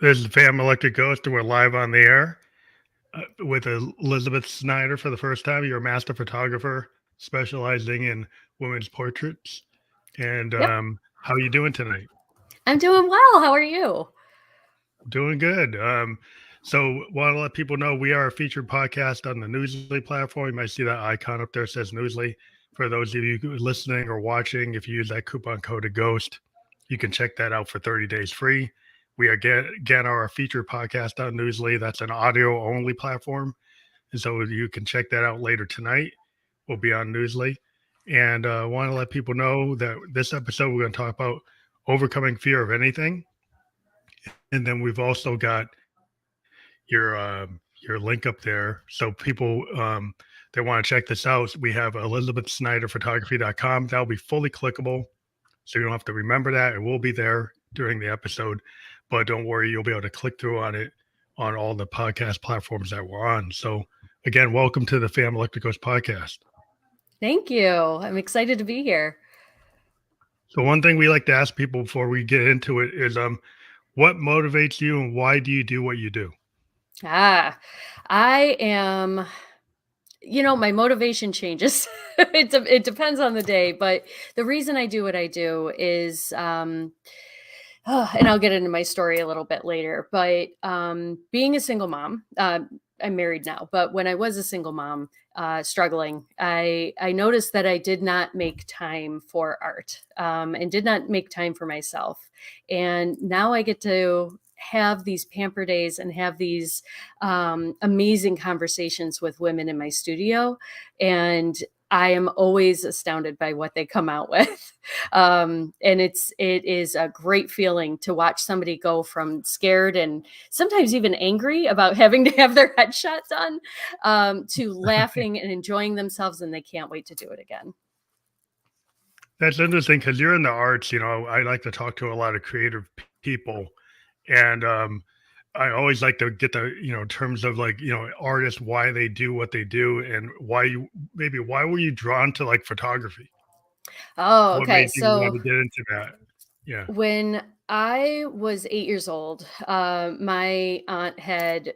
This is Fam Electric Ghost, and we're live on the air with Elizabeth Snyder for the first time. You're a master photographer specializing in women's portraits. And Yep. how are you doing tonight? I'm doing well. How are you? Doing good. So, want to let people know we are a featured podcast on the Newsly platform. You might see that icon up there says Newsly. For those of you listening or watching, if you use that coupon code GHOST, you can check that out for 30 days free. We again are a featured podcast on Newsly. That's an audio only platform. And so you can check that out later tonight. We'll be on Newsly. And I want to let people know that this episode, we're going to talk about overcoming fear of anything. And then we've also got your link up there. So people that want to check this out, we have ElizabethSnyderPhotography.com. That'll be fully clickable. So you don't have to remember that. It will be there during the episode. But don't worry, you'll be able to click through on it on all the podcast platforms that we're on. So again, welcome to the Fam Electricos podcast. Thank you. I'm excited to be here. So one thing we like to ask people before we get into it is what motivates you and why do you do what you do? I am, my motivation changes. It depends on the day, but the reason I do what I do is, and I'll get into my story a little bit later, but being a single mom, I'm married now, but when I was a single mom, struggling, I noticed that I did not make time for art, and did not make time for myself. And now I get to have these pamper days and have these amazing conversations with women in my studio. And I am always astounded by what they come out with. And it is a great feeling to watch somebody go from scared and sometimes even angry about having to have their headshot done, to laughing and enjoying themselves, and they can't wait to do it again. That's interesting because you're in the arts. I like to talk to a lot of creative people, and I always like to get the terms of artists, why they do what they do, and why were you drawn to like photography? Oh, What okay. made you want So to get into that? Yeah. when I was 8 years old, my aunt had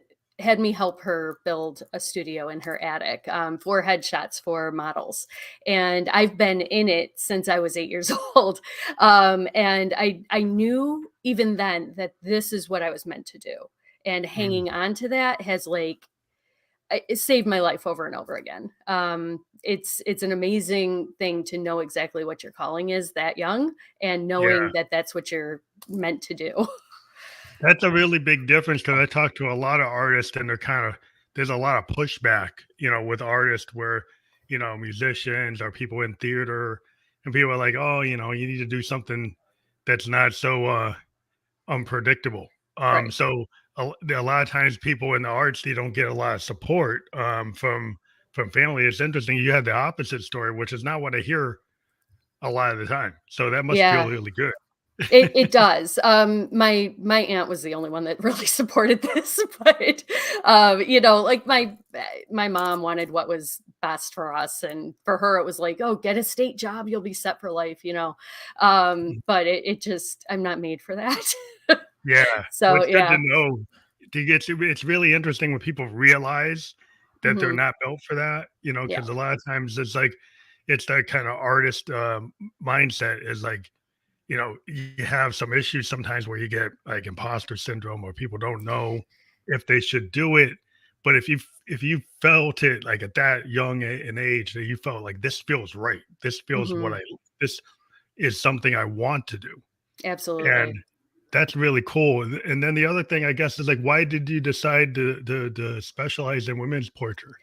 me help her build a studio in her attic, for headshots for models, and I've been in it since I was 8 years old. And I knew even then that this is what I was meant to do, and Mm. hanging on to that has it saved my life over and over again. It's an amazing thing to know exactly what your calling is that young, and knowing Yeah. that that's what you're meant to do. That's a really big difference because I talk to a lot of artists and there's a lot of pushback, with artists where, musicians or people in theater and people are like, oh, you need to do something that's not so unpredictable. Right. So a lot of times people in the arts, they don't get a lot of support from family. It's interesting. You had the opposite story, which is not what I hear a lot of the time. So that must feel Yeah. really good. It does. My aunt was the only one that really supported this, but like my mom wanted what was best for us, and for her it was like, oh, get a state job, you'll be set for life. But it just, I'm not made for that. Yeah. Well, So it's good to yeah. know. It's really interesting when people realize that they're Hmm. not built for that, Yeah. because a lot of times it's that kind of artist mindset is like, you have some issues sometimes where you get like imposter syndrome or people don't know if they should do it. But if you felt it like at that young an age that you felt like this feels right, this feels Hmm. this is something I want to do. And Absolutely. that's really cool. And then the other thing I guess is like, why did you decide to specialize in women's portraiture?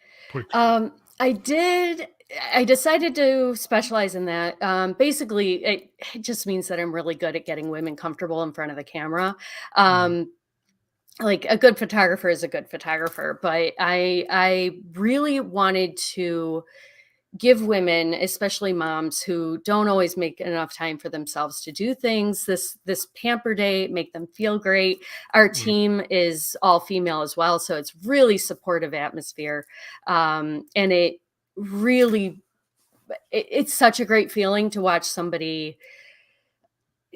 I did. I decided to specialize in that. Basically, it just means that I'm really good at getting women comfortable in front of the camera. Mhm. Um, like a good photographer is a good photographer, but I really wanted to give women, especially moms who don't always make enough time for themselves to do things, this pamper day, make them feel great. Our Mm. team is all female as well, so it's really supportive atmosphere. And it really, it's such a great feeling to watch somebody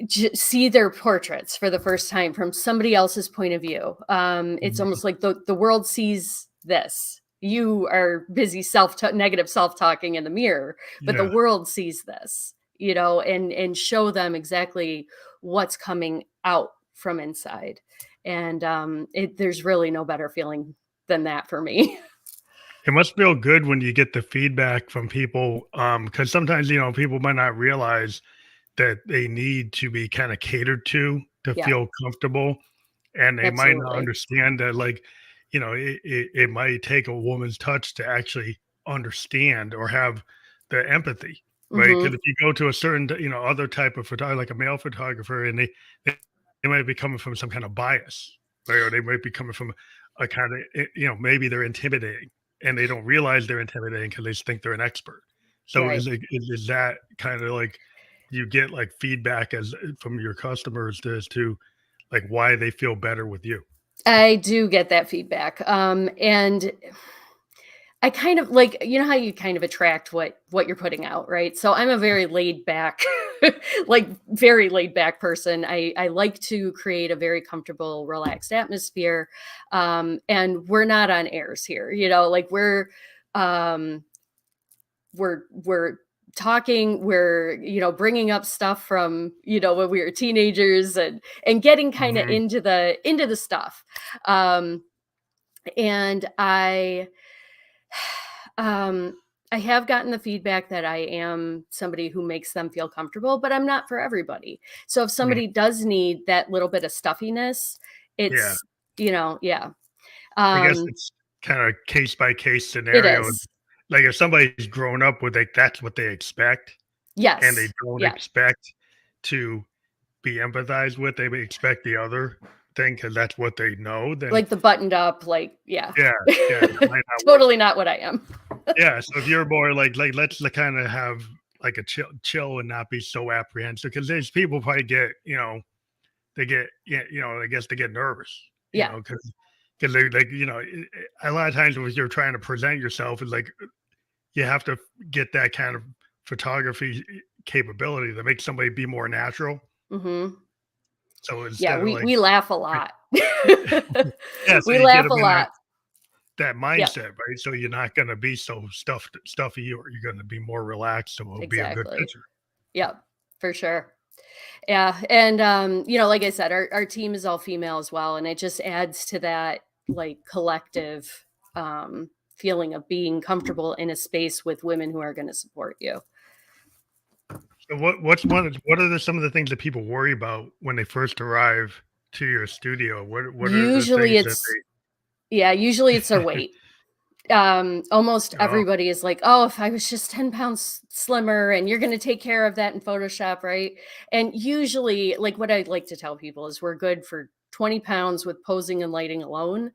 see their portraits for the first time from somebody else's point of view. It's almost like the world sees this. You are busy negative self-talking in the mirror, but the Yeah. world sees this, and show them exactly what's coming out from inside. And there's really no better feeling than that for me. It must feel good when you get the feedback from people, because sometimes, people might not realize that they need to be kind of catered to Yeah, feel comfortable, and they might not absolutely. understand that, like, it might take a woman's touch to actually understand or have the empathy, right? Hmm. Because if you go to a certain, other type of photographer, like a male photographer, and they might be coming from some kind of bias, right? Or they might be coming from a kind of, maybe they're intimidating and they don't realize they're intimidating because they just think they're an expert. So Right. is that kind of like you get like feedback as from your customers as to like why they feel better with you? I do get that feedback. And I kind of like, how you kind of attract what you're putting out, right? So I'm a very laid back, like very laid back person. I like to create a very comfortable, relaxed atmosphere. And we're not on airs here, like um we're talking, we're bringing up stuff from when we were teenagers, and getting kind of Mhm. into the stuff. um and um I have gotten the feedback that I am somebody who makes them feel comfortable, but I'm not for everybody. So if Mhm. somebody does need that little bit of stuffiness, Yeah. it's yeah. I guess um it's kind of case by case it scenario. is. Like if somebody's grown up with like that's what they expect and they Yes. don't Yeah. expect to be empathized with, they may expect the other thing because that's what they know, then Like the buttoned up, like, yeah. yeah, yeah, that might not work. Totally not what I am. Yeah, so if you're more like let's kind of have like a chill and not be so apprehensive because there's people probably get, they get, yeah, I guess they get nervous, Yeah. because they like, a lot of times when you're trying to present yourself, it's like you have to get that kind of photography capability to make somebody be more natural. Mhm. So Yeah, instead of like, we laugh a lot. yeah, so We you get laugh them a in lot. that Yep, mindset, right? So you're not going to be so stuffy, or you're going to be more relaxed. So it'll be a good exactly. picture. Yep, for sure. Yeah, and, like I said, our team is all female as well, and it just adds to that, like, collective, feeling of being comfortable in a space with women who are gonna support you. So what are some of the things that people worry about when they first arrive to your studio? What are the Usually things that it's Yeah, usually it's their they weight. Almost oh, everybody is like, "Oh, if I was just 10 pounds slimmer, and you're gonna take care of that in Photoshop, right?" And usually, like, what I like to tell people is we're good for 20 pounds with posing and lighting alone.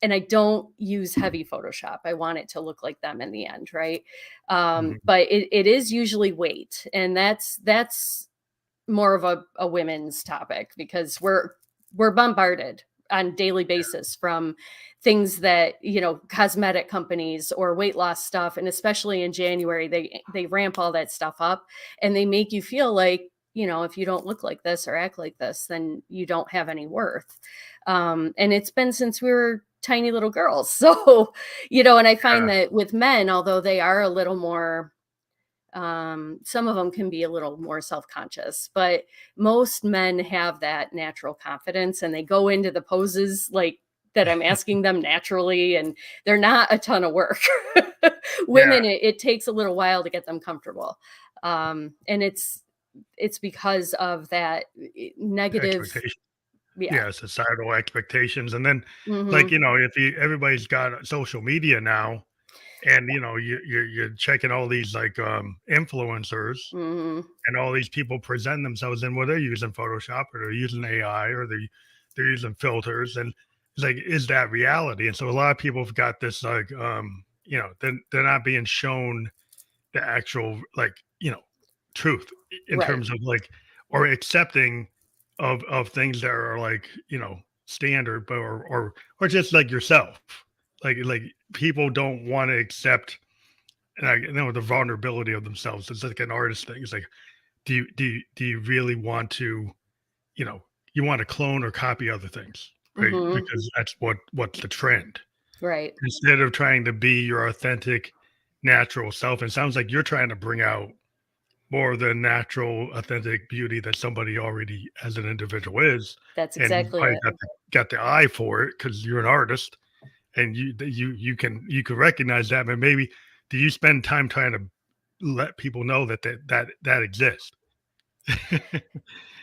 And I don't use heavy Photoshop. I want it to look like them in the end, right? mhm, But it is usually weight, and that's more of a women's topic because we're bombarded on daily basis from things that cosmetic companies or weight loss stuff, and especially in January they ramp all that stuff up, and they make you feel like if you don't look like this or act like this, then you don't have any worth. And it's been since we were tiny little girls. So and I find yeah, that with men, although they are a little more, some of them can be a little more self-conscious, but most men have that natural confidence, and they go into the poses like that I'm asking them naturally, and they're not a ton of work. yeah, Women, it takes a little while to get them comfortable. And it's because of that negative. expectation. Yeah. Yeah, societal expectations, and then like Hmm. if you everybody's got social media now, and you're checking all these like influencers, Hmm. and all these people present themselves in what they're using Photoshop or they're using AI or they're using filters, and it's like, is that reality? And so a lot of people have got this like they're not being shown the actual like truth in Right. terms of like or accepting of things that are like standard, but or just like yourself, like people don't want to accept and I know the vulnerability of themselves. It's like an artist thing. It's like do you really want to, you know, you want to clone or copy other things, right? Hmm. Because that's what's the trend. Right. Instead of trying to be your authentic, natural self, it sounds like you're trying to bring out more of the natural, authentic beauty that somebody already as an individual is, That's and you exactly probably it. got the eye for it because you're an artist, and you can recognize that. But maybe do you spend time trying to let people know that exists?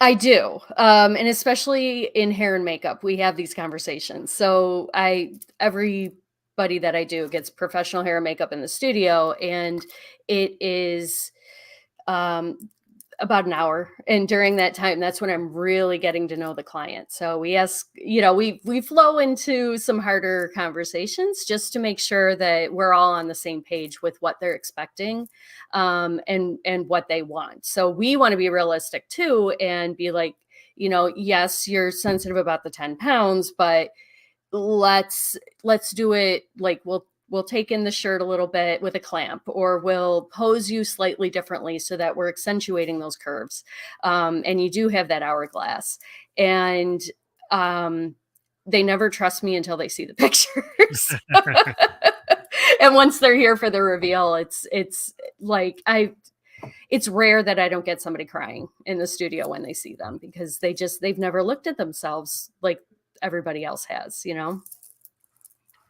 I do, and especially in hair and makeup, we have these conversations. So everybody that I do gets professional hair and makeup in the studio, and it is um, about an hour. And during that time, that's when I'm really getting to know the client. So we ask, we flow into some harder conversations just to make sure that we're all on the same page with what they're expecting, and what they want. So we want to be realistic too, and be like, yes, you're sensitive about the 10 pounds, but let's do it like we'll take in the shirt a little bit with a clamp, or we'll pose you slightly differently so that we're accentuating those curves, and you do have that hourglass. And um, they never trust me until they see the pictures. And once they're here for the reveal, it's like it's rare that I don't get somebody crying in the studio when they see them, because they've never looked at themselves like everybody else has.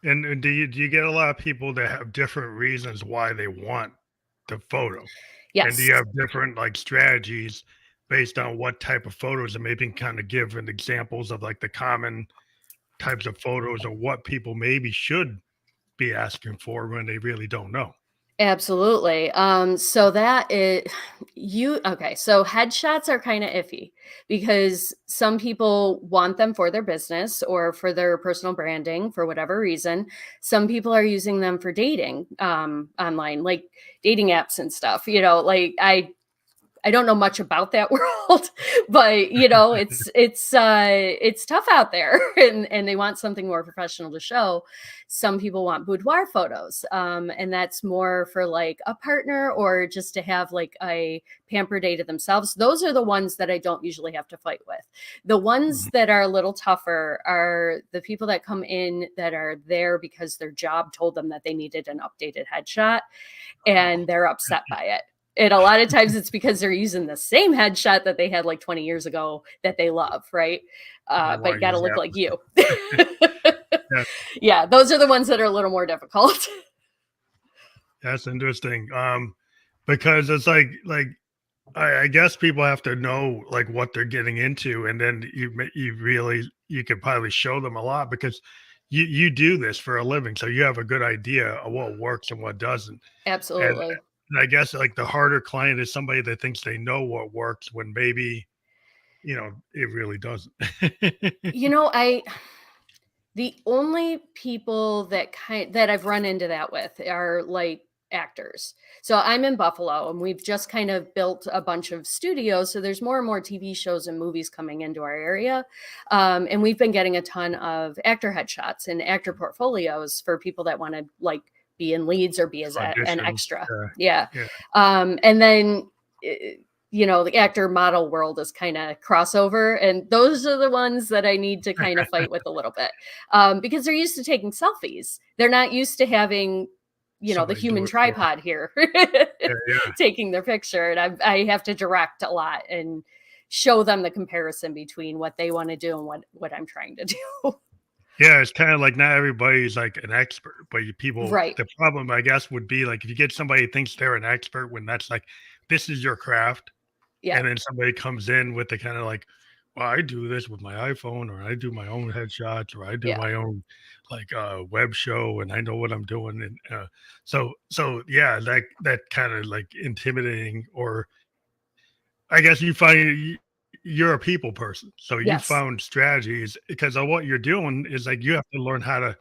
And do you get a lot of people that have different reasons why they want the photo? And do Yes, you have different like strategies based on what type of photos, and maybe kind of give an examples of like the common types of photos or what people maybe should be asking for when they really don't know? absolutely. So that is you okay. So headshots are kind of iffy because some people want them for their business or for their personal branding for whatever reason. Some people are using them for dating online, like dating apps and stuff. Like I don't know much about that world, but it's tough out there, and they want something more professional to show. Some people want boudoir photos, and that's more for like a partner or just to have like a pamper day to themselves. Those are the ones that I don't usually have to fight with. The ones Mhm. that are a little tougher are the people that come in that are there because their job told them that they needed an updated headshot, Oh, and they're upset by it. And a lot of times it's because they're using the same headshot that they had like 20 years ago that they love, right? they But want you to got to use look that. like you. Yeah, Yeah, those are the ones that are a little more difficult. that's interesting. Because it's like I guess people have to know like what they're getting into, and then you could probably show them a lot because you do this for a living, so you have a good idea of what works and what doesn't. And, Absolutely. and I guess like the harder client is somebody that thinks they know what works when maybe it really doesn't. You know, I The only people that I've run into that with are, like, actors. So I'm in Buffalo, and we've just kind of built a bunch of studios, so there's more and more TV shows and movies coming into our area, and we've been getting a ton of actor headshots and actor portfolios for people that wanna, like, be in leads or be as an Auditions. extra. Yeah, Yeah, yeah. and then, the actor model world is kinda crossover, and those are the ones that I need to kind of fight with a little bit, because they're used to taking selfies. They're not used to having, the Somebody do human it for 'em. tripod here Yeah, yeah. taking their picture, and I have to direct a lot and show them the comparison between what they wanna do and what I'm trying to do. Yeah, it's kinda like not everybody's like an expert, but Right. the problem, I guess, would be like if you get somebody who thinks they're an expert when that's like, this is your craft, Yeah. and then somebody comes in with the kinda like, "Well, I do this with my iPhone, or I do my own headshots, or I do Yeah. my own, like, web show, and I know what I'm doing," and, yeah, that kinda, like, intimidating, or I guess you find you're a people person, so you Yes. found strategies because of what you're doing is, like, you have to learn how to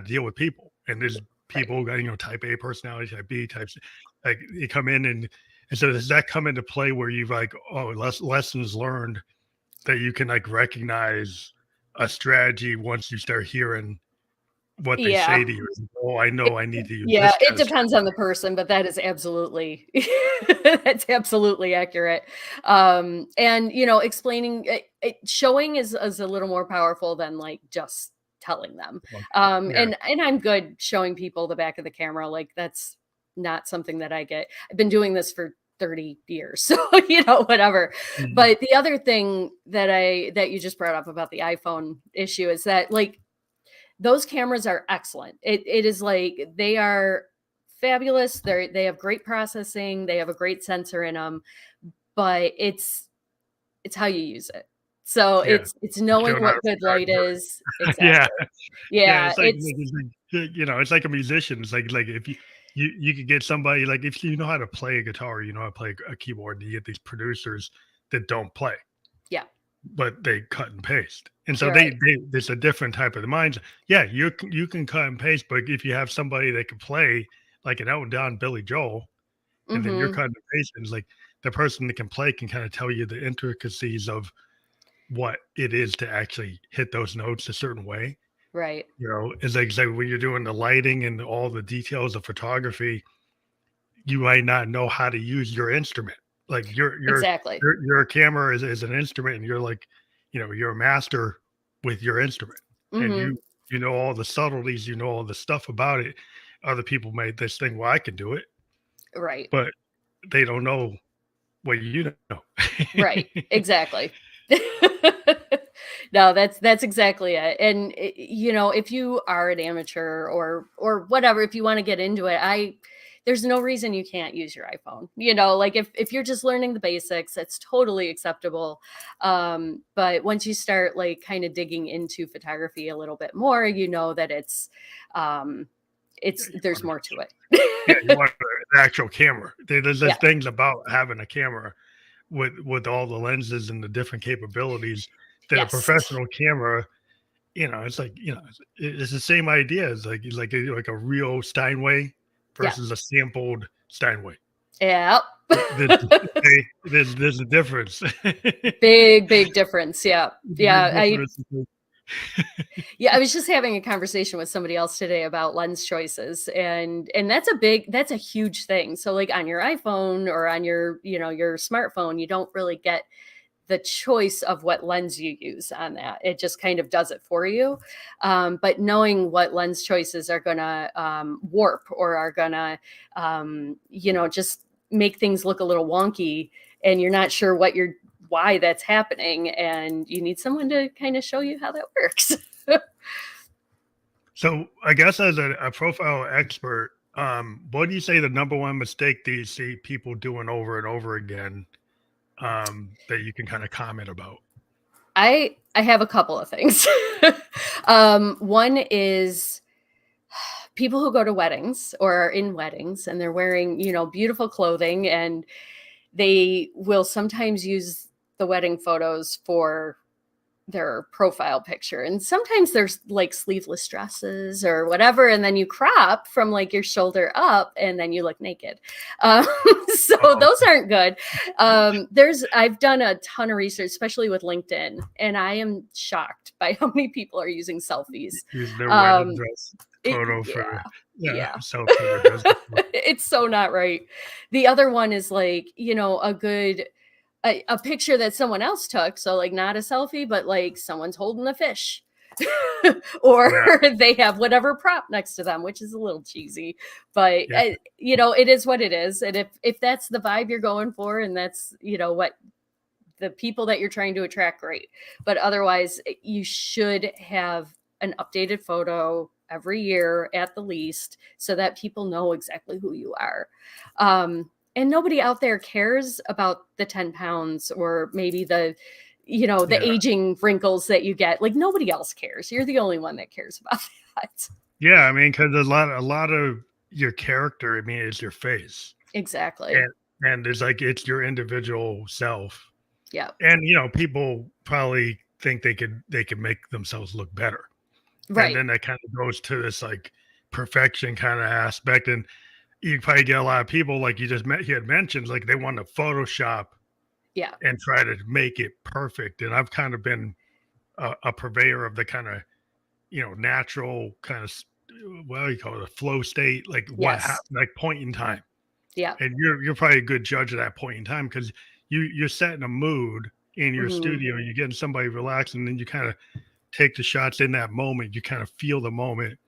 deal with people, and there's Right. people got, type A personality, type B, type C, like, you come in and so does that come into play where you've like, oh, lessons learned that you can like recognize a strategy once you start hearing what they Yeah. say to you. Oh, I know I need to use Yeah, this it kind of depends on the person, but that is absolutely that's absolutely accurate. And explaining showing is a little more powerful than like just telling them. stuff. Um, Yeah. and and I'm good showing people the back of the camera. Like that's not something that I get. I've been doing this for 30 years, so whatever. Mhm. But the other thing that you just brought up about the iPhone issue is that like those cameras are excellent. It is like they are fabulous. They have great processing. They have a great sensor in them, but it's how you use it. So Yeah. it's You knowing don't know how what to good light is. yeah. Exactly. Yeah, Yeah, it's it's like a musician. It's like if you could get somebody like if you know how to play a guitar, you know how to play a keyboard, and you get these producers that don't play, yeah, but they cut and paste. And so right. they it's a different type of the minds. Yeah, you can cut and paste, but if you have somebody that can play like an Elton John, Billy Joel, and then you're Mhm. cutting and pasting, it's like the person that can play can kind of tell you the intricacies of what it is to actually hit those notes a certain way. Right. It's like when you're doing the lighting and all the details of photography, you might not know how to use your instrument. Like Exactly. your camera is an instrument, and you're like, you're a master with your instrument, and Mhm. you know all the subtleties, you know all the stuff about it. Other people made this thing, well, I can do it, Right. but they don't know what you know. Right. Exactly. No, that's exactly it. And if you are an amateur or whatever, if you want to get into it, I there's no reason you can't use your iPhone. Like if you're just learning the basics, it's totally acceptable. But once you start like kind of digging into photography a little bit more, you know that um Yeah, there's more to you it. want an actual camera. There's Yeah. things about having a camera with all the lenses and the different capabilities that a Yes. professional camera, it's like, it's the same idea as like a real Steinway Yeah. versus a sampled Steinway. Yeah. There's there's a difference. Big difference. Yeah. Big Yeah. I difference. Yeah, I was just having a conversation with somebody else today about lens choices and that's a huge thing. So like on your iPhone or on your smartphone, you don't really get the choice of what lens you use on that. It just kind of does it for you. But knowing what lens choices are going to warp or are going to, just make things look a little wonky, and you're not sure why that's happening, and you need someone to kind of show you how that works. So I guess as a profile expert, what do you say the number one mistake do you see people doing over and over again, that you can kind of comment about? I have a couple of things. One is people who go to weddings or are in weddings and they're wearing, beautiful clothing, and they will sometimes use the wedding photos for their profile picture. And sometimes there's like sleeveless dresses or whatever, and then you crop from like your shoulder up and then you look naked. Um, so Oh, those aren't good. I've done a ton of research, especially with LinkedIn, and I am shocked by how many people are using selfies. use their wedding Um, dress photo for yeah. yeah, Yeah. self for their business. It's so not right. The other one is like, a picture that someone else took, so like not a selfie, but like someone's holding a fish. Or Yeah, they have whatever prop next to them, which is a little cheesy, but yeah, it is what it is. And if that's the vibe you're going for, and that's what the people that you're trying to attract, great. But otherwise, you should have an updated photo every year at the least, so that people know exactly who you are. And nobody out there cares about the 10 pounds or maybe the yeah, aging wrinkles that you get. Like nobody else cares. You're the only one that cares about that. yeah. I mean, because a lot of your character, I mean, is your face, Exactly. and it's like it's your individual self, Yeah. and people probably think they could make themselves look better, and Right. then that kind of goes to this like perfection kind of aspect, and you probably get a lot of people like you had mentioned, like they want to Photoshop Yeah. and try to make it perfect. And I've kind of been a purveyor of the kind of natural kind of what do you call it, a flow state, like what Yes. happened, like point in time. Yeah. And you're probably a good judge of that point in time because you're setting a mood in your Hmm. studio. You're getting somebody relaxed, and then you kind of take the shots in that moment. You kind of feel the moment,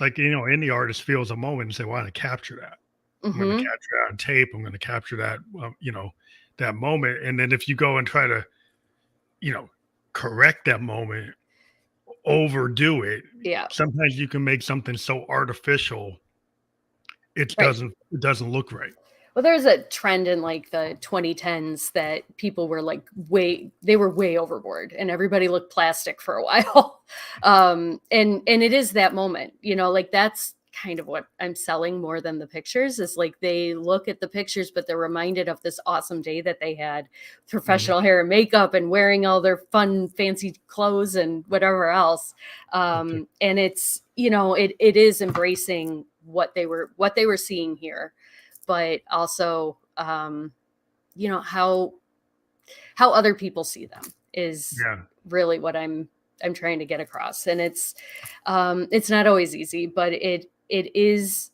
like any artist feels a moment and say, "Well, I want to capture that. I'm going to Hmm. capture that on tape. I'm going to capture that, that moment." And then if you go and try to, you know, correct that moment, overdo it, Yeah. sometimes you can make something so artificial Right. it doesn't look right. Well, there's a trend in like the 2010s that people were like they were way overboard and everybody looked plastic for a while. And it is that moment, like that's kind of what I'm selling more than the pictures is like they look at the pictures, but they're reminded of this awesome day that they had, Mhm. professional hair and makeup and wearing all their fun, fancy clothes and whatever else. Okay. And it's, it is embracing what they were seeing here, but also how other people see them is Yeah. really what I'm trying to get across. And it's not always easy, but it is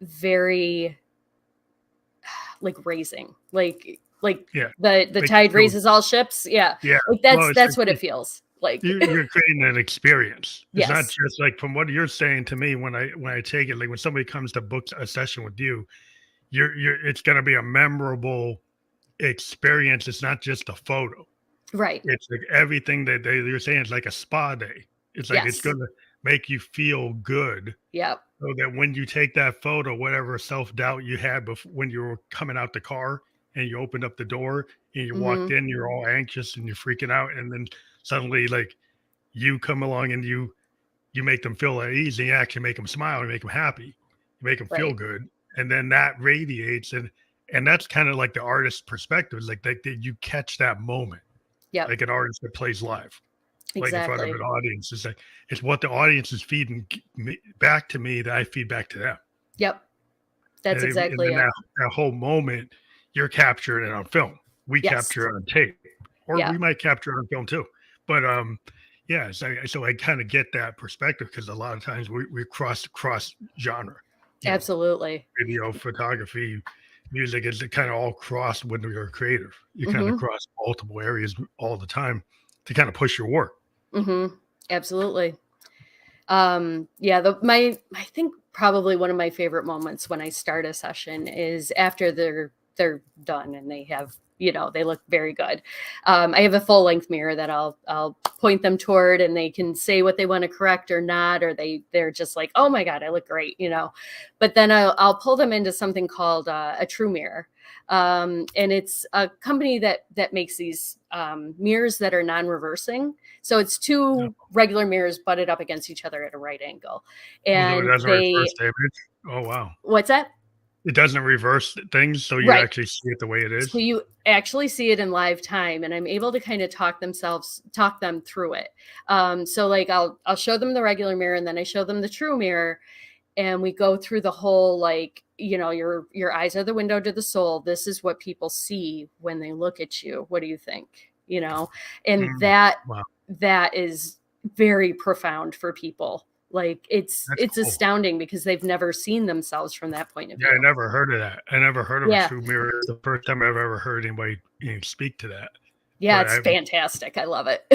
very like raising, like Yeah. the Make tide you feel raises all ships. Yeah, yeah. like Well, that's what it feels like. you're creating an experience. It's not Yes. just like from what you're saying to me when I take it, like when somebody comes to book a session with you, you're it's gonna be a memorable experience. It's not just a photo. Right. It's like everything that you're saying is like a spa day. It's like it's Yes. gonna make you feel good Yep. so that when you take that photo, whatever self-doubt you had before when you were coming out the car and you opened up the door and you walked Hmm. in, you're all anxious and you're freaking out, and then suddenly like you come along and you make them feel at ease and you actually make them smile, you make them happy, you make them feel Right. good, and then that radiates and that's kind of like the artist's perspective, is like that you catch that moment, Yep. like an artist that plays live, like in front of an Exactly. audience. It's like it's what the audience is feeding back to me that I feed back to them. Yep. That's And exactly then it. that whole moment, you're capturing it on film. We Yes. capture it on tape, or Yeah. we might capture it on film too. But yeah. So I kind of get that perspective because a lot of times we cross genre. You know, Absolutely. video, photography, music is kind of all crossed when you're a creative. You kind of Mhm. cross multiple areas all the time to kind of push your work. Mhm. Absolutely. Yeah, I think probably one of my favorite moments when I start a session is after they're done and they look very good. I have a full length mirror that I'll point them toward and they can say what they want to correct or not, or they're just like, oh my God, I look great. But then I'll pull them into something called a true mirror. And it's a company that makes these mirrors that are non-reversing, so it's No. two regular mirrors butted up against each other at a right angle. Although it And doesn't reverse the image. Oh wow. what's that? It doesn't reverse things, so you Right. actually see it the way it So is. you actually see it in live time, and I'm able to kind of talk them through it. So like I'll show them the regular mirror and then I show them the true mirror, and we go through the whole like, your eyes are the window to the soul. This is what people see when they look at you. What do you think? And Mm, that wow, that is very profound for people. Like that's it's cool. astounding because they've never seen themselves from that point of Yeah, I view. never heard of that. I never heard of a Yeah. true mirror. It's the first time I've ever heard anybody, speak to that. Yeah, But it's I fantastic. I love it.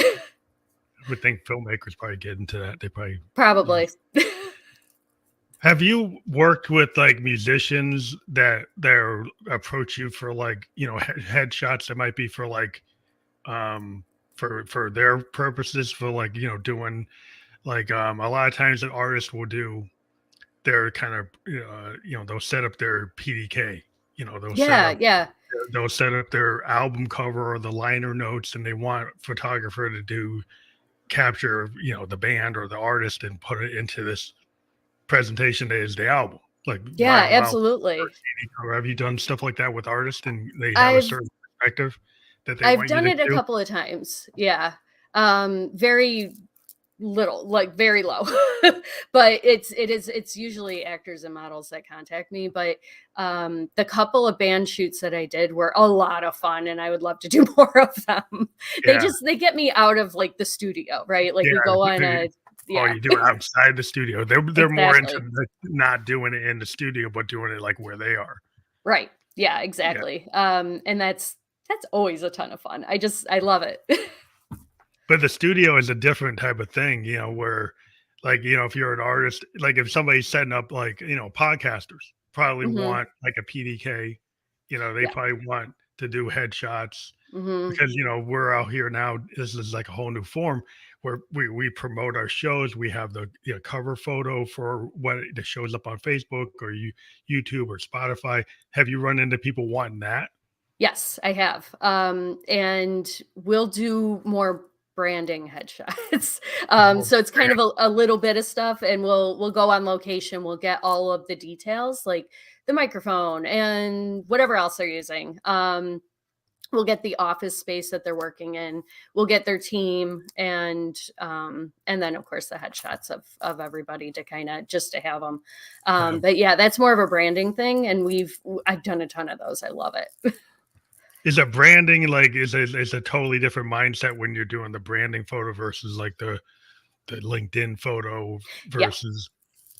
would think filmmakers probably get into that. They probably, you know. Probably. Have you worked with like musicians that they're approach you for like, headshots that might be for like, um, for their purposes for like, doing like, a lot of times an artist will do their kind of, they'll set up their PDK, Yeah, yeah. they'll set up their album cover or the liner notes, and they want a photographer to do capture, the band or the artist and put it into this presentation that is the album, like Yeah, vinyl album or absolutely. CD cover. Have you done stuff like that with artists and they have a I've certain perspective that they I've want you done to it a do? couple of times. Yeah. Very little, like very low. But it's usually actors and models that contact me, but the couple of band shoots that I did were a lot of fun and I would love to do more of them. Yeah. They get me out of like the studio, right? Like we go on Yeah. a Oh, Yeah, you do it outside the studio. They're more into exactly. not doing it in the studio, but doing it like where they are. Right. Yeah, Yeah. exactly. And that's always a ton of fun. I love it. But the studio is a different type of thing, where like, if you're an artist, like if somebody's setting up like, podcasters probably Mhm. want like a PDK, they Yeah. probably want to do headshots Mhm. because, we're out here now. This is like a whole new form where we promote our shows. We have the cover photo for what that shows up on Facebook or YouTube or Spotify. Have you run into people wanting that? Yes, I have. And we'll do more branding headshots. Oh, So it's kind man. of a little bit of stuff, and we'll go on location. We'll get all of the details, like the microphone and whatever else they're using. We'll get the office space that they're working in. We'll get their team, and then of course the headshots of everybody to kind of just to have them. Yeah. But yeah, that's more of a branding thing, and I've done a ton of those. I love it. Is a branding like is a totally different mindset when you're doing the branding photo versus like the LinkedIn photo Yeah. versus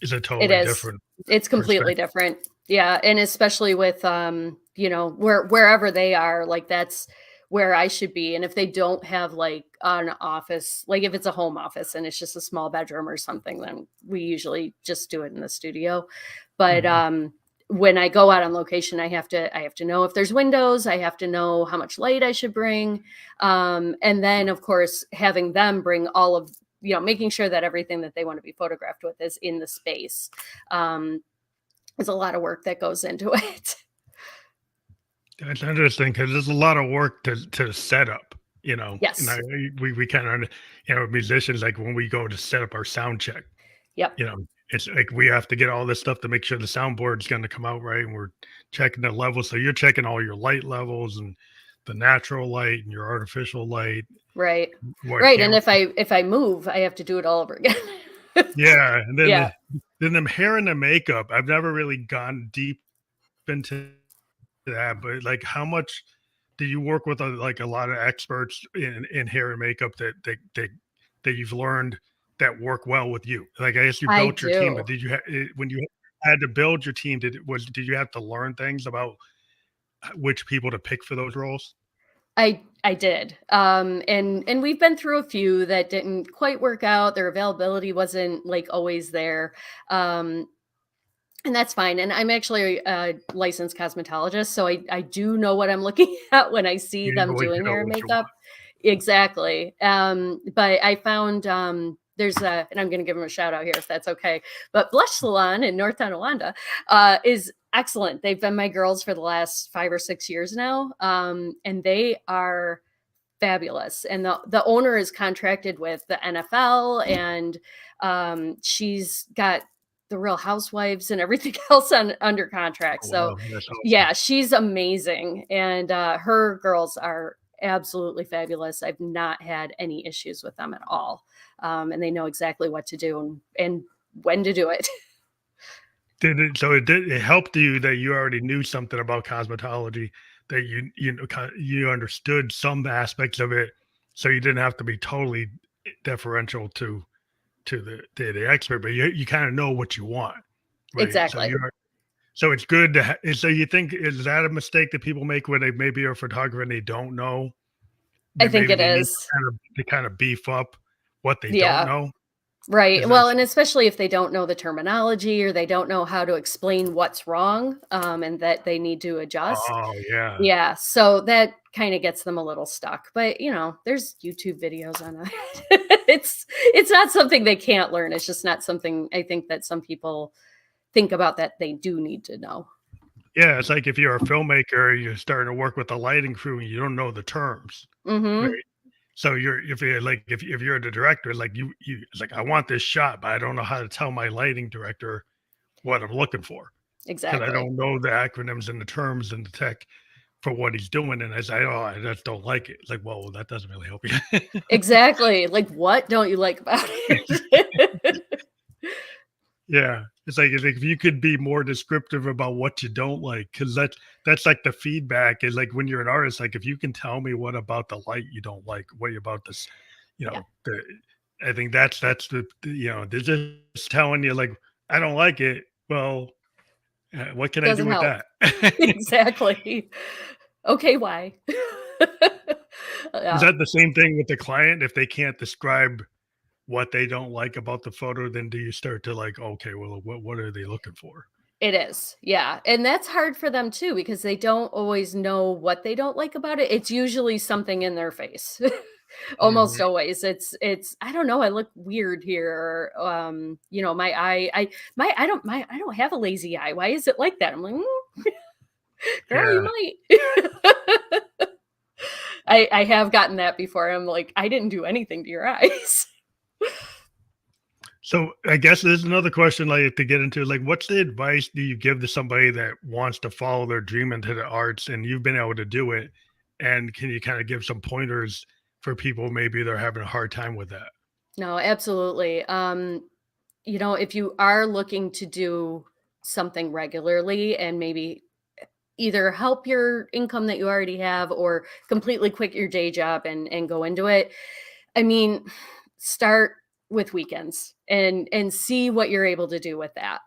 is a It totally is. different It's completely perspective. different. Yeah, and especially with, wherever they are, like, that's where I should be, and if they don't have, like, an office, like, if it's a home office and it's just a small bedroom or something, then we usually just do it in the studio. But, Mhm. when I go out on location, I have to know if there's windows, I have to know how much light I should bring, and then, of course, having them bring all of making sure that everything that they want to be photographed with is in the space. Um, there's a lot of work that goes into it. That's interesting because there's a lot of work to set up, and Yes. we kind of, musicians, like when we go to set up our sound check, Yep. you know, it's like we have to get all this stuff to make sure the soundboard's going to come out right, and we're checking the levels. So you're checking all your light levels and the natural light and your artificial light, Right. what Right. And camera. if I move, I have to do it all over again. Yeah, and then Yeah. the hair and the makeup. I've never really gone deep into that, but like, how much do you work with like a lot of experts in hair and makeup that you've learned that work well with you? Like, I guess you I built your team, do. but did you when you had to build your team? Did you have to learn things about which people to pick for those roles? I did. And we've been through a few that didn't quite work out. Their availability wasn't like always there. Um, and that's fine. And I'm actually a licensed cosmetologist, so I do know what I'm looking at when I see You them always doing know hair and what you want. makeup. Exactly. But I found there's a, and I'm going to give them a shout out here if that's okay. But Blush Salon in North Tonawanda is excellent. They've been my girls for the last 5 or 6 years now, and they are fabulous. And the owner is contracted with the NFL, and she's got the Real Housewives and everything else under contract. Oh, So wow, that's awesome. yeah, she's amazing, and her girls are absolutely fabulous. I've not had any issues with them at all, and they know exactly what to do and when to do it. It helped you that you already knew something about cosmetology, that you understood some aspects of it, so you didn't have to be totally deferential to the expert, but you kind of know what you want, right? Exactly. So it's good to so you think, is that a mistake that people make when they maybe are a photographer and they don't know? I think Maybe it they need is. to kind of beef up what they don't Yeah. know. Right. Is that Well, and especially if they don't know the terminology or they don't know how to explain what's wrong, and that they need to adjust. oh, yeah. Yeah. So that kind of gets them a little stuck. But there's YouTube videos on it. It's not something they can't learn. It's just not something I think that some people think about that they do need to know. Yeah, it's like if you're a filmmaker, you're starting to work with the lighting crew and you don't know the terms, right? Mhm. So if you're like if you're the director, like it's like, I want this shot, but I don't know how to tell my lighting director what I'm looking for because I Exactly. don't know the acronyms and the terms and the tech for what he's doing. And I say, oh, I just don't like it. It's like, well, that doesn't really help you. Exactly. Like what don't you like about it? Yeah. It's like if you could be more descriptive about what you don't like, because that's like the feedback is like when you're an artist, like if you can tell me what about the light you don't like, what about this, Yeah. the I think that's they're just telling you like, I don't like it. Well, what can I do Doesn't with help. that? Exactly. Okay, why? Is Yeah, that the same thing with the client? If they can't describe what they don't like about the photo, then do you start to like, okay, well, what are they looking for? it is. Yeah, and that's hard for them too because they don't always know what they don't like about it. It's usually something in their face. Mhm. Almost always. It's I don't know, I look weird here or my eye I don't have a lazy eye. Why is it like that? I'm like, girl, you Yeah. might. I have gotten that before. I'm like, I didn't do anything to your eyes. So I guess there's another question like to get into like what's the advice do you give to somebody that wants to follow their dream into the arts and you've been able to do it? And can you kind of give some pointers for people maybe they're having a hard time with that? No, absolutely. If you are looking to do something regularly and maybe either help your income that you already have or completely quit your day job and go into it, I mean, start with weekends and see what you're able to do with that.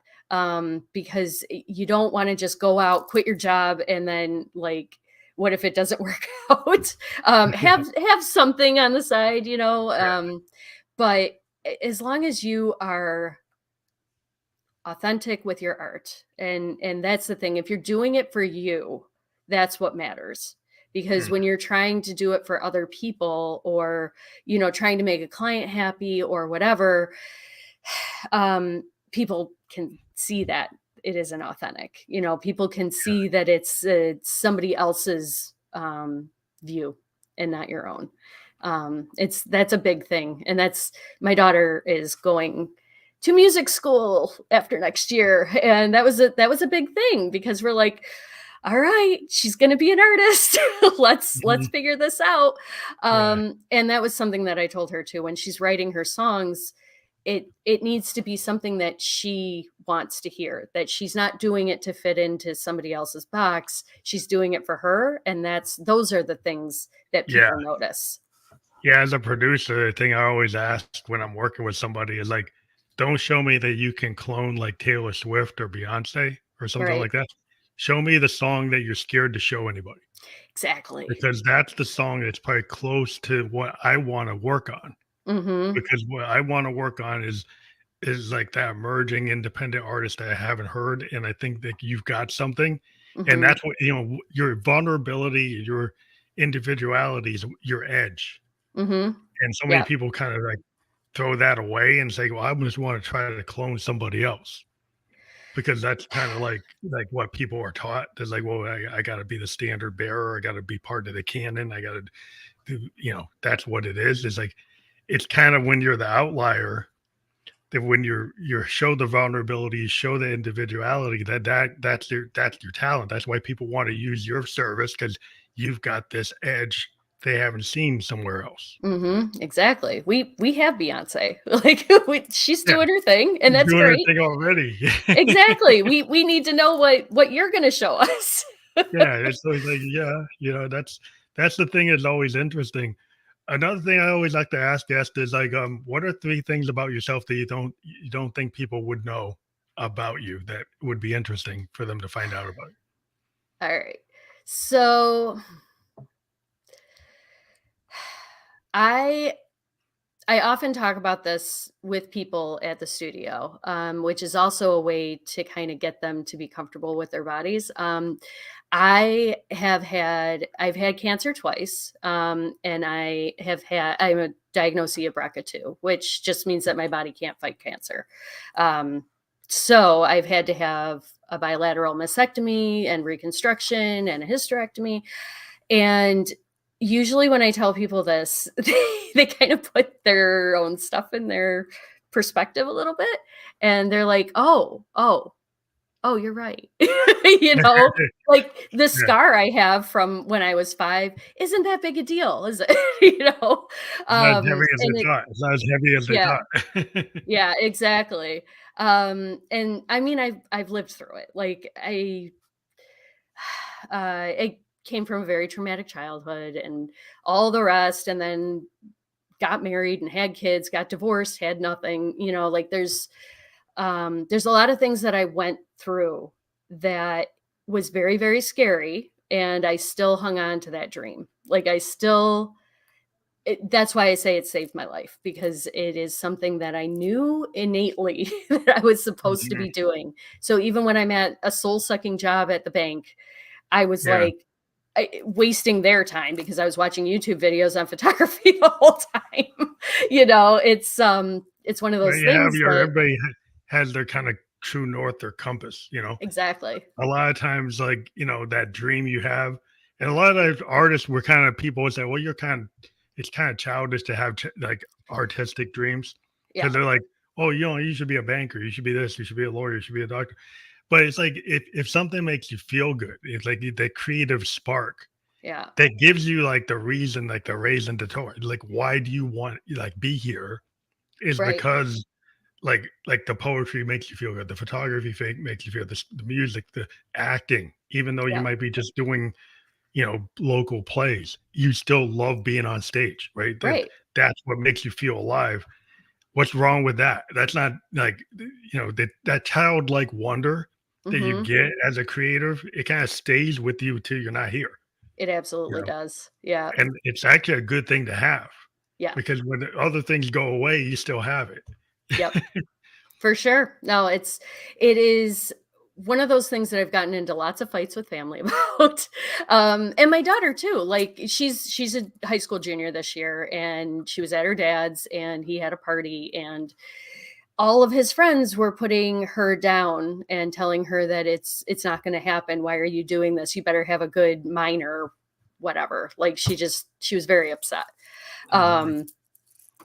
Because you don't want to just go out, quit your job, and then like, what if it doesn't work out? Have something on the side, but as long as you are authentic with your art, and that's the thing, if you're doing it for you, that's what matters. Because Mm, when you're trying to do it for other people or trying to make a client happy or whatever, people can see that it isn't authentic. People can see that it's somebody else's view and not your own. That's a big thing, and that's my daughter is going to music school after next year, and that was a big thing because we're like, all right, she's going to be an artist. Let's mhm. figure this out. Yeah. And that was something that I told her too when she's writing her songs. It needs to be something that she wants to hear, that she's not doing it to fit into somebody else's box. She's doing it for her, and those are the things that Yeah. people notice. Yeah. As a producer, the thing I always ask when I'm working with somebody is like, don't show me that you can clone like Taylor Swift or Beyonce or something Right. like that. Show me the song that you're scared to show anybody. Exactly. Because that's the song that's probably close to what I wanna work on, Mhm. because what I wanna work on is like that emerging independent artist that I haven't heard, and I think that you've got something, and Mhm. that's what your vulnerability, your individuality is your edge, Mhm. and so many Yeah. people kinda, like, throw that away and say, "Well, I just wanna try to clone somebody else," because that's kinda like what people are taught. There's like, "Well, I gotta be the standard bearer, I gotta be part of the canon, I gotta that's what it is. It's like it's kind of when you're the outlier that when you show the vulnerability, show the individuality, that's your talent. That's why people want to use your service because you've got this edge they haven't seen somewhere else. Mhm. Exactly. We have Beyonce. Like, she's Yeah, doing her thing, and she's that's doing her great. thing already. Exactly. We need to know what you're gonna show us. Yeah, it's always like, yeah, that's the thing is always interesting. Another thing I always like to ask guests is like, what are three things about yourself that you don't think people would know about you that would be interesting for them to find out about? Alright. So, I I often talk about this with people at the studio, which is also a way to kind of get them to be comfortable with their bodies. I've had cancer twice, and I'm a diagnosed BRCA2, which just means that my body can't fight cancer. Um, so I've had to have a bilateral mastectomy and reconstruction and a hysterectomy, and usually when I tell people this, they kind of put their own stuff in their perspective a little bit, and they're like, "Oh, oh, oh, you're right." You know, like, the Yeah, scar I have from when I was 5 isn't that big a deal, is it? You know? it's not as heavy as And they it thought. It's not as heavy as they Yeah, thought. yeah, exactly. And I mean, I've lived through it. Like, it came from a very traumatic childhood and all the rest, and then got married and had kids, got divorced, had nothing, like there's a lot of things that I went through that was very, very scary. And I still hung on to that dream. Like I still, that's why I say it saved my life, because it is something that I knew innately that I was supposed to Mhm. be doing. So even when I'm at a soul sucking job at the bank, I was Yeah. like wasting their time because I was watching YouTube videos on photography the whole time. It's one of But those you have things your that everybody has their kind of true north or compass, exactly. A lot of times, like, that dream you have. And a lot of artists were kind of people would say, well, it's kind of childish to have like artistic dreams because Yeah. they're like, oh, you should be a banker. You should be this. You should be a lawyer. You should be a doctor. But it's like if something makes you feel good, it's like the creative spark Yeah. that gives you like the reason, like the reason to tour. Like, why do you want like be here? Is Right. because like the poetry makes you feel good, the photography makes you feel the music, the acting, even though you Yeah. might be just doing, local plays, you still love being on stage, right? Right. That's what makes you feel alive. What's wrong with that? That's not like that childlike wonder that you Mhm. get as a creative, it kind of stays with you till you're not here, It you absolutely know, does. Yeah. and it's actually a good thing to have Yeah. because when the other things go away, you still have it. Yep. For sure. No, it is one of those things that I've gotten into lots of fights with family about. And my daughter too. Like she's a high school junior this year, and she was at her dad's and he had a party, and all of his friends were putting her down and telling her that it's not going to happen. Why are you doing this? You better have a good minor, whatever. Like she was very upset. Mhm. Um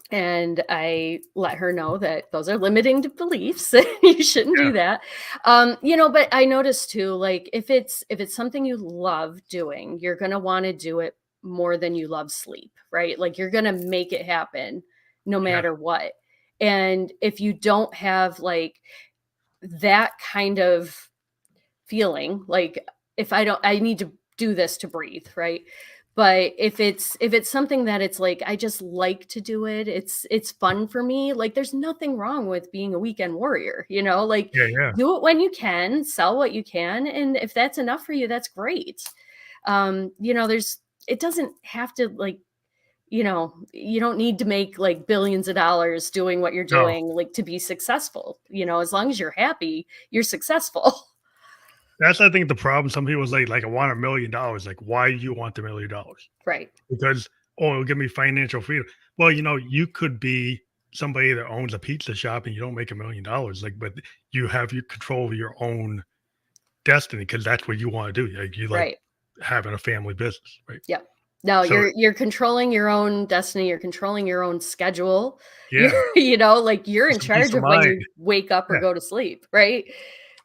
and I let her know that those are limiting beliefs. You shouldn't Yeah, do that. But I noticed too, like if it's something you love doing, you're gonna want to do it more than you love sleep, right? Like you're gonna make it happen no yeah, matter what. And if you don't have like that kind of feeling, like if I need to do this to breathe, right? But if it's something that it's like I just like to do it, it's fun for me. Like there's nothing wrong with being a weekend warrior, like yeah, yeah. do it when you can, sell what you can, and if that's enough for you, that's great. There's it doesn't have to like you don't need to make like billions of dollars doing what you're No, doing like to be successful. As long as you're happy, you're successful. that's I think the problem. Some people say like, "I want $1,000,000." Like, why do you want $1,000,000? Right. Because, "Oh, it'll give me financial freedom." Well, you could be somebody that owns a pizza shop and you don't make $1,000,000, like, but you have your control of your own destiny because that's what you wanna do. Like, you like Right. having a family business, right? Yep. No, So you're controlling your own destiny, you're controlling your own schedule. You're yeah, like you're in some peace charge of of when mind. you wake up or Yeah. go to sleep, right?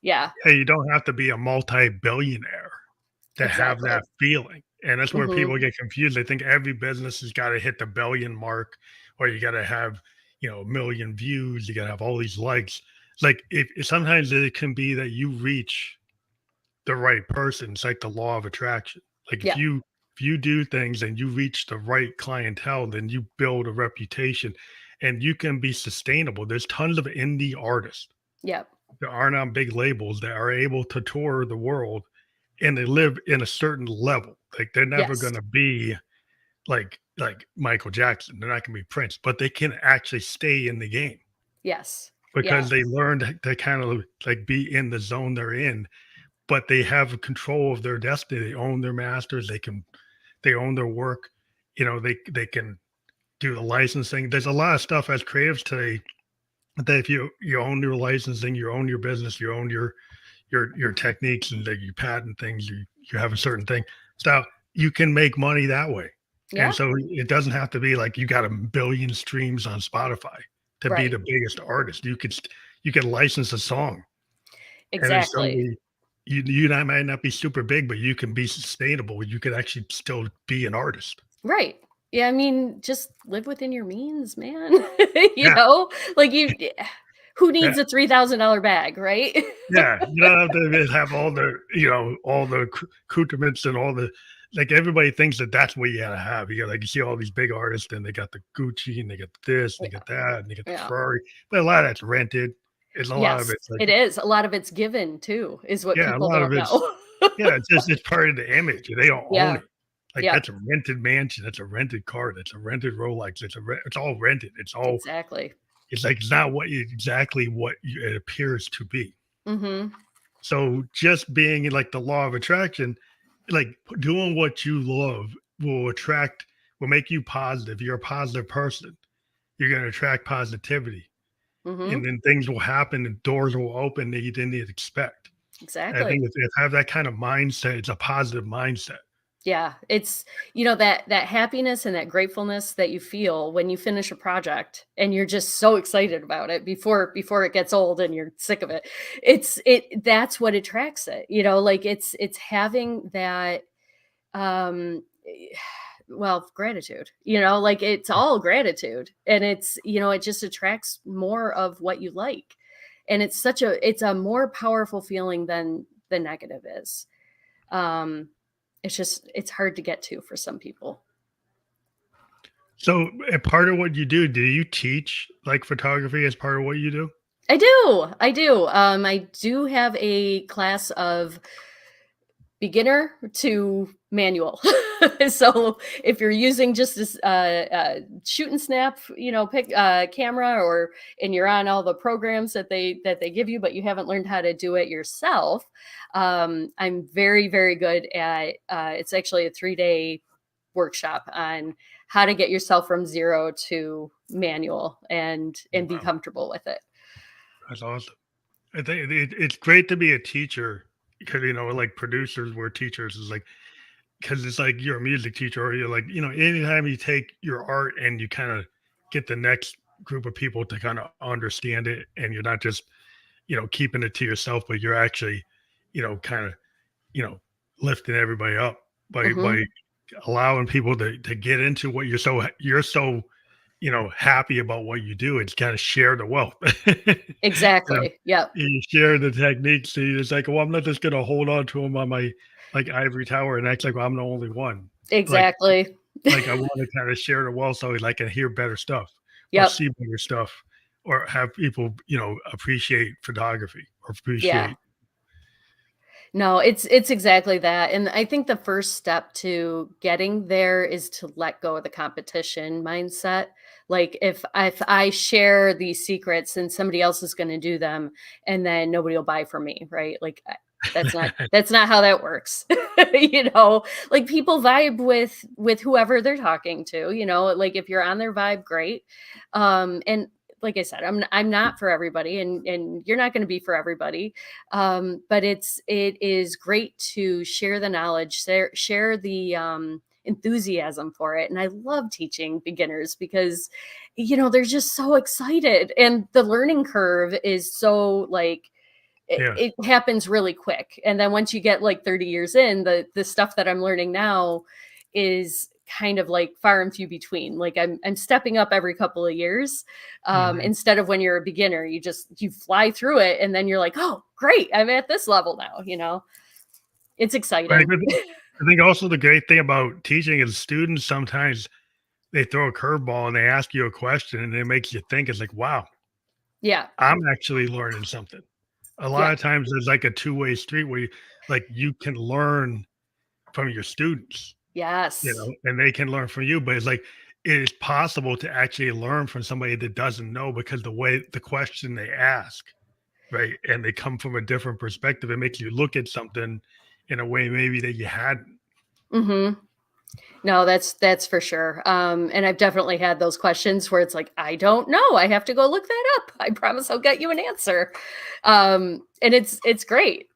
Yeah, Yeah, you don't have to be a multi-billionaire to have that exactly. feeling, and that's where Mhm. people get confused. They think every business has gotta hit the billion mark, or you gotta have, 1,000,000 views, you gotta have all these likes. Like, if sometimes it can be that you reach the right person. It's like the law of attraction. Like, Yeah. if you do things and you reach the right clientele, then you build a reputation, and you can be sustainable. There's tons of indie artists Yep. that aren't on big labels that are able to tour the world and they live in a certain level. Like they're never Yes. gonna be like Michael Jackson. They're not gonna be Prince, but they can actually stay in the game Yes. because Yeah. they learned to kind of like be in the zone they're in, but they have control of their destiny. They own their masters. They own their work. They can do the licensing. There's a lot of stuff as creatives today that if you own your licensing, you own your business, you own your techniques and that you patent things, you have a certain thing. So you can make money that way. Yeah. And so it doesn't have to be like you got a billion streams on Spotify to be Right. the biggest artist. You can license a song and then Exactly. suddenly might not be super big, but you can be sustainable. You could actually still be an artist. Right. Yeah, I mean, just live within your means, man. Yeah. Like who Yeah. needs a $3,000 bag, right? Yeah. You don't have to have all the accoutrements and all the like everybody thinks that that's what you gotta have. You got like you see all these big artists and they got the Gucci and they got this and they Yeah. got that and they got the Yeah. Ferrari, but a lot of that's rented. It's a lot of Yes, it's like it is. A lot of it's given too, is what yeah, a people lot of don't it's know. yeah, it's just it's part of the image. They don't own Yeah. it. Like Yep. that's a rented mansion. That's a rented car. That's a rented Rolex. It's all rented. Exactly. It's like it's not what you, exactly what you, it appears to be. Mhm. So just being in like the law of attraction, like doing what you love will attract, will make you positive. You're a positive person. You're going to attract positivity, and Mhm. then things will happen and doors will open that you didn't expect. And I think Exactly. if you have that kind of mindset, it's a positive mindset. Yeah, it's that happiness and that gratefulness that you feel when you finish a project and you're just so excited about it before it gets old and you're sick of it. That's what attracts it. Like it's having that um well, gratitude. Like it's all gratitude, and it just attracts more of what you like. And it's a more powerful feeling than the negative is. Um it's hard to get to for some people. So, a part of what you do you teach like photography as part of what you do? I do have a class of beginner to manual. So if you're using just this shoot and snap, pick camera, and you're on all the programs that they give you, but you haven't learned how to do it yourself, I'm very, very good at. It's actually a 3-day workshop on how to get yourself from zero to manual and be Wow, comfortable with it. that's awesome. I think it's great to be a teacher because like producers were teachers is like because it's like you're a music teacher or you're like anytime you take your art and you kind of get the next group of people to kind of understand it and you're not just keeping it to yourself, but you're actually kind of you know lifting everybody up by Hmm. allowing people to get into what you're so happy about what you do. It's kind of share the wealth. Exactly. Yep. You share the techniques. And it's like, well, I'm not just gonna hold on to them on my like ivory tower and act like I'm the only one. Like Exactly. like I want to kind of share the wealth so like I can hear better stuff or Yep. see better stuff or have people appreciate photography or Yeah. appreciate. No, it's exactly that, and I think the first step to getting there is to let go of the competition mindset. Like, if I share these secrets and somebody else is gonna do them, and then nobody will buy from me, right? Like, that's not how that works. Like, people vibe with whoever they're talking to, like, if you're on their vibe, great. And like I said, I'm not for everybody, and you're not gonna be for everybody. But it is great to share the knowledge, share the enthusiasm for it. And I love teaching beginners because they're just so excited, and the learning curve is so like it, Yes. it happens really quick. And then once you get like 30 years in, the stuff that I'm learning now is kind of like far and few between. Like I'm stepping up every couple of years. Mhm. Instead of when you're a beginner, you fly through it and then you're like, oh great, I'm at this level now. It's Right, exciting. but I think also the great thing about teaching is students sometimes they throw a curveball and they ask you a question and it makes you think. It's like, wow, Yeah. I'm actually learning something. A lot Yeah. of times there's like a two-way street where you can learn from your students, Yes. and they can learn from you. But it's like it is possible to actually learn from somebody that doesn't know because the way the question they ask, right? And they come from a different perspective. It makes you look at something in a way maybe that you hadn't. Hmm. No, that's for sure. And I've definitely had those questions where it's like, I don't know. I have to go look that up. I promise I'll get you an answer. And it's great.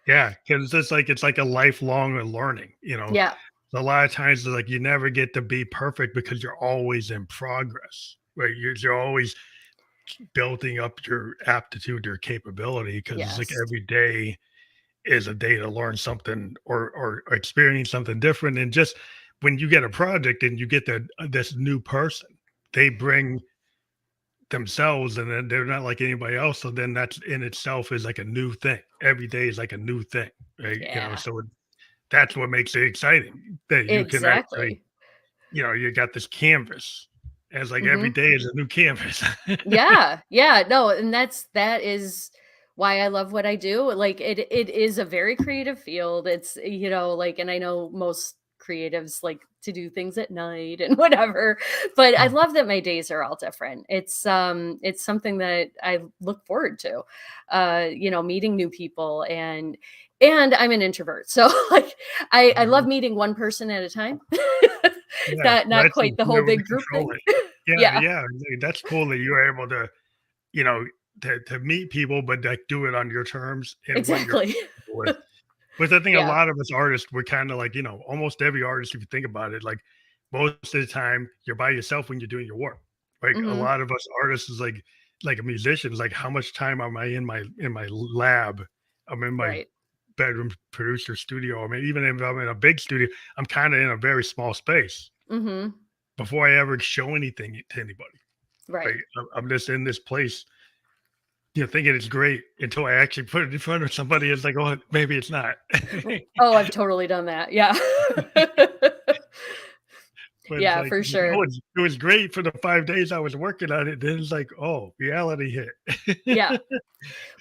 Yeah, because it's like a lifelong learning. Yeah. A lot of times it's like you never get to be perfect because you're always in progress, right? You're always building up your aptitude, your capability, because it's like Yes. every day is a day to learn something or experience something different. And just when you get a project and you get this new person, they bring themselves and then they're not like anybody else. So then that's in itself is like a new thing. Every day is like a new thing, right? Yeah. So that's what makes it exciting, that you can actually, Exactly. you got this canvas. And it's like every Mhm. day is a new canvas. Yeah, yeah, no, and that is why I love what I do. Like it is a very creative field. It's, like, and I know most creatives like to do things at night and whatever, but I Mm, love that my days are all different. It's something that I look forward to. Meeting new people, and I'm an introvert. So like I love mhm. meeting one person at a time. Yeah, Not that's quite the whole you're able to big group control thing. it. Yeah, Yeah, yeah, that's cool that you're able to, you know, to meet people, but, like, do it on your terms and what you're exactly. comfortable with. But I think a Yeah. lot of us artists, we're kinda like, almost every artist, if you think about it, like, most of the time, you're by yourself when you're doing your work. Like, a Mhm. lot of us artists is like a musician is like, how much time am I in my lab? I'm in my Right. bedroom producer studio. I mean, even if I'm in a big studio, I'm kinda in a very small space Mhm. before I ever show anything to anybody. Like, Right. I'm just in this place, thinking it's great until I actually put it in front of somebody. It's like, oh, maybe it's not. Oh, I've totally done that. Yeah. But it's Yeah, like, for oh, sure. it was great for the 5 days I was working on it. Then it's like, oh, reality hit. Yeah.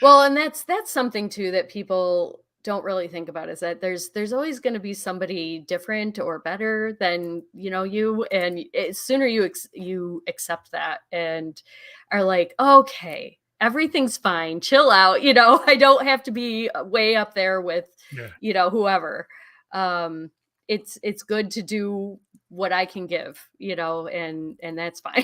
Well, and that's something too that people don't really think about, is that there's always gonna be somebody different or better than, you, and sooner you accept that and are like, "Okay, everything's fine. Chill out," I don't have to be way up there with, Yeah. whoever. Um, it's good to do what I can give, and that's fine.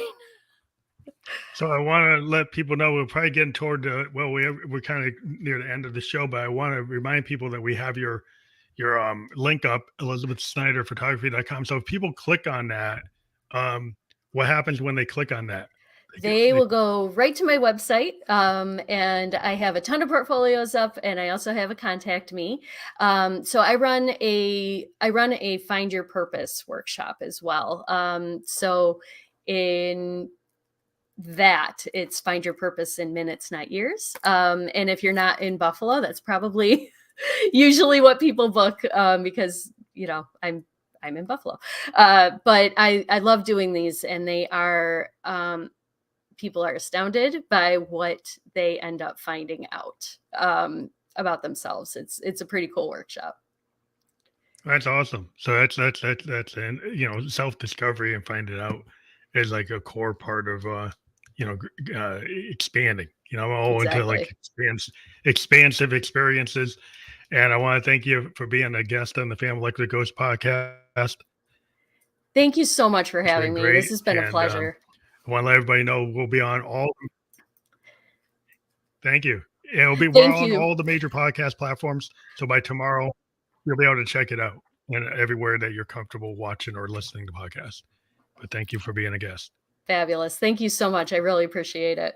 So I want to let people know we're probably getting toward we're kind of near the end of the show, but I want to remind people that we have your link up, ElizabethSnyderPhotography.com. So if people click on that, um, what happens when they click on that? They They will go right to my website, and I have a ton of portfolios up, and I also have a contact me. So I run a find your purpose workshop as well. So in that, it's find your purpose in minutes, not years. And if you're not in Buffalo, that's probably usually what people book, because I'm in Buffalo. But I love doing these, and they are. People are astounded by what they end up finding out, about themselves. It's a pretty cool workshop. That's awesome. So that's and self discovery and finding out is like a core part of expanding. All into like Exactly. expansive experiences. And I want to thank you for being a guest on the Family Electric Ghost podcast. Thank you so much for It's been having me. great, This has been a and pleasure. I want to let everybody know we'll be on all. Thank you. Yeah, we're Thank on you. all the major podcast platforms. So by tomorrow, you'll be able to check it out and everywhere that you're comfortable watching or listening to podcasts. But thank you for being a guest. Fabulous. Thank you so much. I really appreciate it.